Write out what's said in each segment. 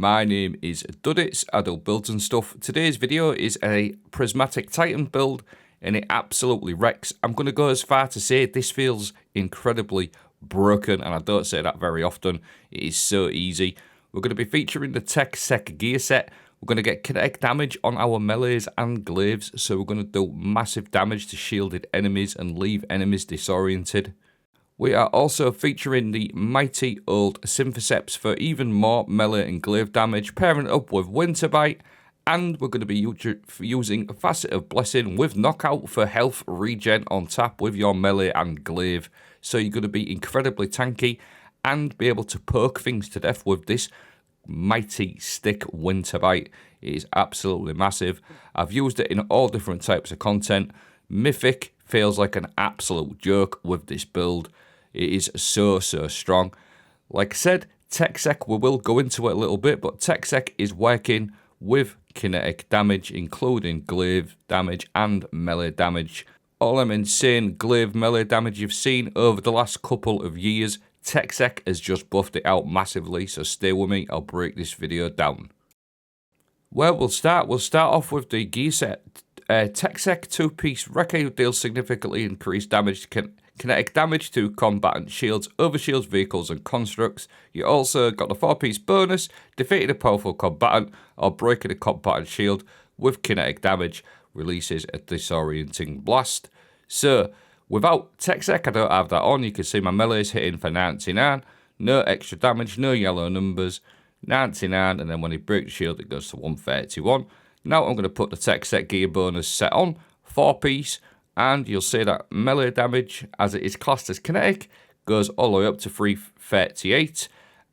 My name is Duddits, I do builds and stuff. Today's video is a Prismatic Titan build and it absolutely wrecks. I'm going to go as far to say this feels incredibly broken, and I don't say that very often. It is so easy. We're going to be featuring the Techsec gear set. We're going to get kinetic damage on our melees and glaives, so we're going to do massive damage to shielded enemies and leave enemies disoriented. We are also featuring the mighty old Synthoceps for even more melee and glaive damage, pairing it up with Winterbite, and we're going to be using Facet of Blessing with Knockout for health regen on tap with your melee and glaive. So you're going to be incredibly tanky and be able to poke things to death with this mighty stick Winterbite. It is absolutely massive. I've used it in all different types of content. Mythic feels like an absolute joke with this build. It is so strong. Like I said, Techsec, we will go into it a little bit, but Techsec is working with kinetic damage, including glaive damage and melee damage. All them insane glaive melee damage you've seen over the last couple of years, Techsec has just buffed it out massively, so stay with me, I'll break this video down. Well, we'll start off with the gear set. Techsec 2-piece Recce deals significantly increased damage to kinetic damage to combatant shields, overshields, vehicles and constructs. You also got the 4-piece bonus, defeating a powerful combatant or breaking a combatant shield with kinetic damage, releases a disorienting blast. So, without Techsec, I don't have that on. You can see my melee's hitting for 99, no extra damage, no yellow numbers, 99, and then when he breaks the shield it goes to 131. Now I'm going to put the Techsec gear bonus set on, 4-piece, and you'll see that melee damage, as it is classed as kinetic, goes all the way up to 338,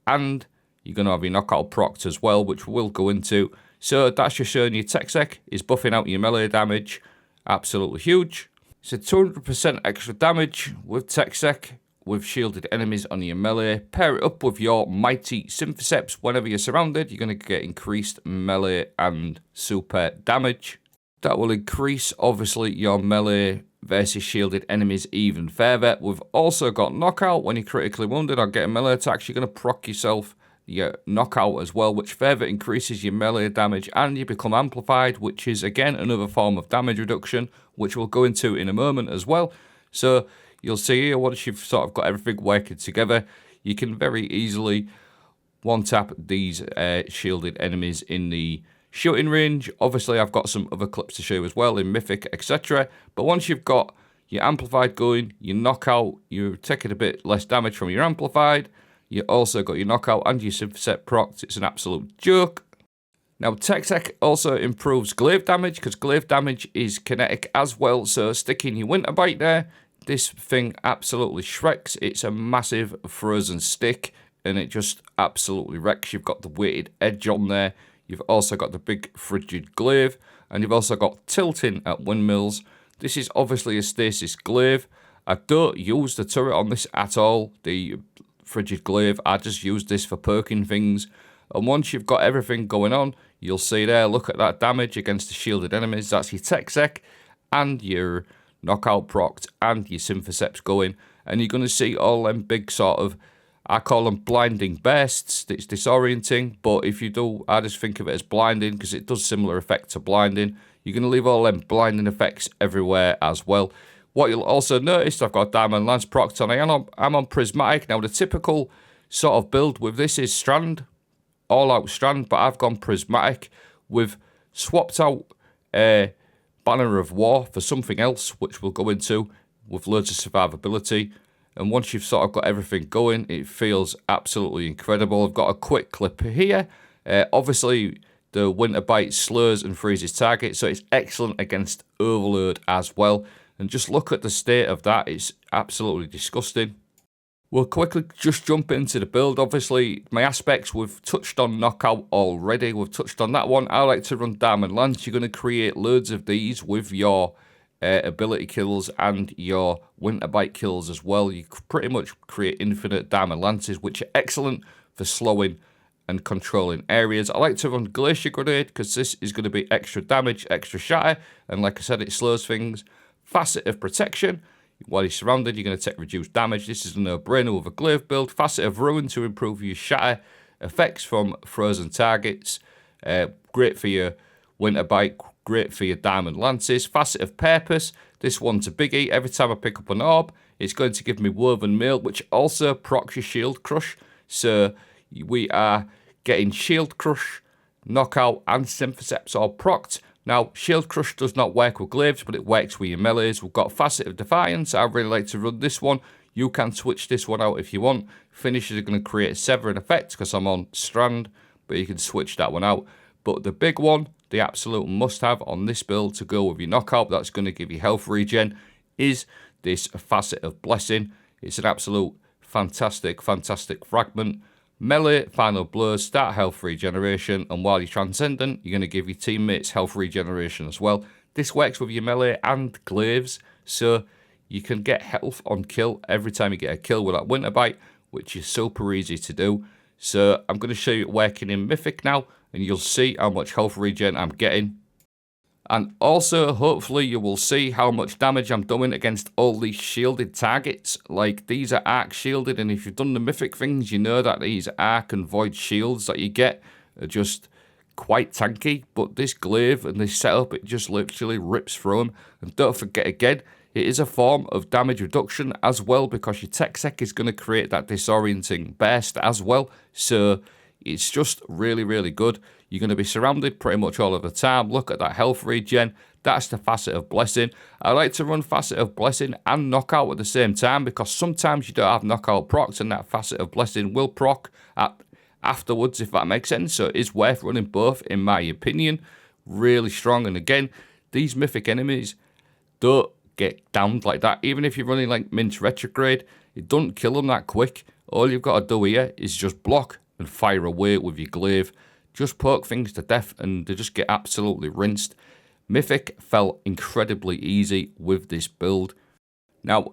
and you're going to have your knockout procs as well, which we'll go into. So that's just showing you Techsec is buffing out your melee damage, absolutely huge. So 200% extra damage with Techsec, with shielded enemies on your melee. Pair it up with your mighty Synthoceps. Whenever you're surrounded, you're going to get increased melee and super damage. That will increase, obviously, your melee versus shielded enemies even further. We've also got Knockout. When you're critically wounded or getting melee attacks, you're going to proc yourself your Knockout as well, which further increases your melee damage, and you become amplified, which is, again, another form of damage reduction, which we'll go into in a moment as well. So you'll see here, once you've sort of got everything working together, you can very easily one-tap these shielded enemies in the shooting range. Obviously, I've got some other clips to show you as well in Mythic, etc. But once you've got your Amplified going, your Knockout, you're taking a bit less damage from your Amplified. You also got your Knockout and your Synthoceps procs. It's an absolute joke. Now, Techsec also improves glaive damage, because glaive damage is kinetic as well. So sticking your Winterbite there, this thing absolutely shreks. It's a massive frozen stick, and it just absolutely wrecks. You've got the weighted edge on there. You've also got the big frigid glaive, and you've also got tilting at windmills. This is obviously a stasis glaive. I don't use the turret on this at all, the frigid glaive. I just use this for poking things. And once you've got everything going on, you'll see there, look at that damage against the shielded enemies. That's your Techsec and your Knockout procs and your Synthoceps going. And you're going to see all them big sort of, I call them blinding bursts. It's disorienting, but if you do, I just think of it as blinding because it does similar effect to blinding. You're going to leave all them blinding effects everywhere as well. What you'll also notice, I've got Diamond Lance procs on. I'm on Prismatic. Now, the typical sort of build with this is Strand, all-out Strand, but I've gone Prismatic. We've swapped out Banner of War for something else, which we'll go into, with loads of survivability. And once you've sort of got everything going, it feels absolutely incredible. I've got a quick clip here. Obviously, the Winterbite slows and freezes targets, so it's excellent against Overload as well. And just look at the state of that. It's absolutely disgusting. We'll quickly just jump into the build. Obviously, my aspects, we've touched on Knockout already. We've touched on that one. I like to run Diamond Lance. You're going to create loads of these with your ability kills and your Winterbite kills as well. You pretty much create infinite Diamond Lances, which are excellent for slowing and controlling areas. I like to run Glacier Grenade because this is going to be extra damage, extra shatter, and like I said, it slows things. Facet of Protection. While you're surrounded, you're going to take reduced damage. This is a no-brainer with a Glaive build. Facet of Ruin to improve your shatter effects from frozen targets. Great for your Winterbite, great for your Diamond Lances. Facet of Purpose, this one's a biggie. Every time I pick up an orb, it's going to give me Woven Mail, which also procs your Shield Crush. So we are getting Shield Crush, Knockout, and Synthoceps all procced. Now, Shield Crush does not work with Glaives, but it works with your melees. We've got Facet of Defiance. I really like to run this one. You can switch this one out if you want. Finishes are going to create a Severing effect because I'm on Strand, but you can switch that one out. But the big one, the absolute must-have on this build to go with your Knockout, that's going to give you health regen, is this Facet of Blessing. It's an absolute fantastic, fantastic fragment. Melee, Final Blows, start health regeneration, and while you're Transcendent, you're going to give your teammates health regeneration as well. This works with your melee and Glaives, so you can get health on kill every time you get a kill with that Winterbite, which is super easy to do. So I'm going to show you it working in Mythic now, and you'll see how much health regen I'm getting. And also, hopefully, you will see how much damage I'm doing against all these shielded targets. Like, these are arc shielded, and if you've done the Mythic things, you know that these arc and void shields that you get are just quite tanky. But this Glaive and this setup, it just literally rips through them. And don't forget, again, it is a form of damage reduction as well, because your Techsec is going to create that disorienting burst as well. So it's just really, really good. You're going to be surrounded pretty much all of the time. Look at that health regen. That's the Facet of Blessing. I like to run Facet of Blessing and Knockout at the same time, because sometimes you don't have Knockout procs and that Facet of Blessing will proc afterwards, if that makes sense. So it is worth running both, in my opinion. Really strong. And again, these Mythic enemies don't get damned like that. Even if you're running like Mint Retrograde, it doesn't kill them that quick. All you've got to do here is just block and fire away with your Glaive. Just poke things to death and they just get absolutely rinsed. Mythic felt incredibly easy with this build. Now,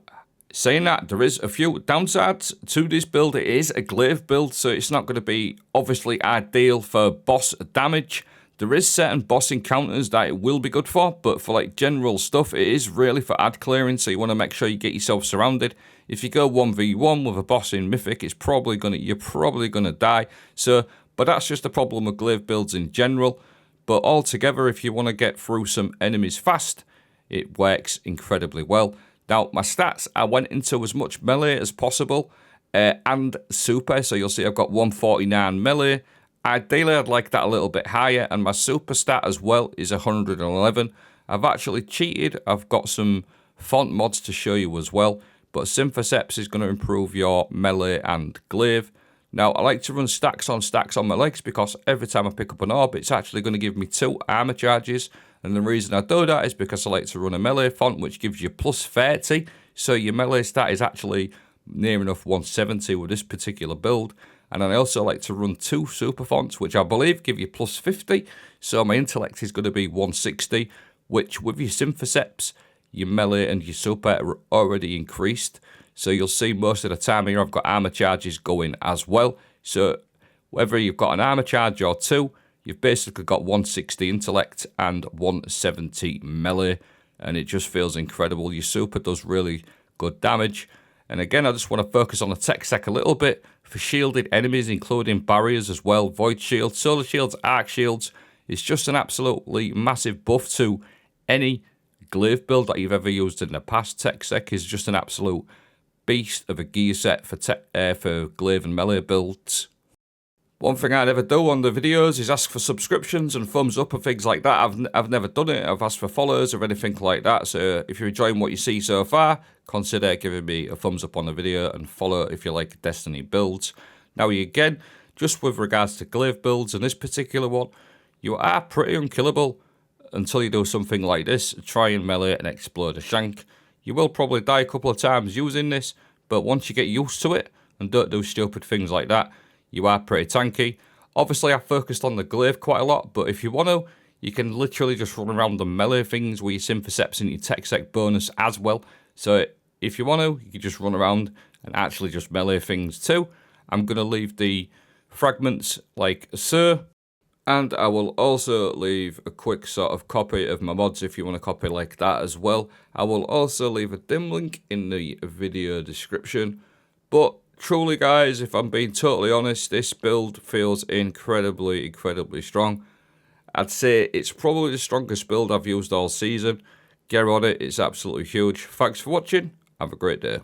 saying that, there is a few downsides to this build. It is a Glaive build, so it's not going to be obviously ideal for boss damage. There is certain boss encounters that it will be good for, but for like general stuff, it is really for ad clearing, so you want to make sure you get yourself surrounded. If you go 1v1 with a boss in Mythic, you're probably gonna die. So, but that's just a problem with Glaive builds in general. But altogether, if you want to get through some enemies fast, it works incredibly well. Now, my stats, I went into as much melee as possible and super. So you'll see I've got 149 melee. Ideally, I'd like that a little bit higher. And my super stat as well is 111. I've actually cheated. I've got some font mods to show you as well. But Synthoceps is going to improve your melee and Glaive. Now, I like to run stacks on my legs, because every time I pick up an orb, it's actually going to give me 2 armor charges. And the reason I do that is because I like to run a melee font, which gives you plus 30. So your melee stat is actually near enough 170 with this particular build. And then I also like to run 2 super fonts, which I believe give you plus 50. So my intellect is going to be 160, which with your Synthoceps, your melee and your super are already increased. So you'll see most of the time here I've got armor charges going as well. So whether you've got an armor charge or 2, you've basically got 160 intellect and 170 melee. And it just feels incredible. Your super does really good damage. And again, I just want to focus on the Techsec a little bit for shielded enemies, including barriers as well. Void shields, solar shields, arc shields. It's just an absolutely massive buff to any Glaive build that you've ever used in the past. Techsec is just an absolute beast of a gear set for Glaive and melee builds. One thing I never do on the videos is ask for subscriptions and thumbs up and things like that. I've never done it. I've asked for follows or anything like that. So if you're enjoying what you see so far, consider giving me a thumbs up on the video and follow if you like Destiny builds. Now again, just with regards to Glaive builds and this particular one, you are pretty unkillable until you do something like this. Try and melee and explode a shank. You will probably die a couple of times using this, but once you get used to it and don't do stupid things like that, you are pretty tanky. Obviously, I focused on the Glaive quite a lot, but if you want to, you can literally just run around the melee things with your Synthoceps and your Techsec bonus as well. So if you want to, you can just run around and actually just melee things too. I'm going to leave the fragments like so. And I will also leave a quick sort of copy of my mods if you want to copy like that as well. I will also leave a dim link in the video description. But Truly, guys, if I'm being totally honest, this build feels incredibly, incredibly strong. I'd say it's probably the strongest build I've used all season. Get on it, it's absolutely huge. Thanks for watching, have a great day.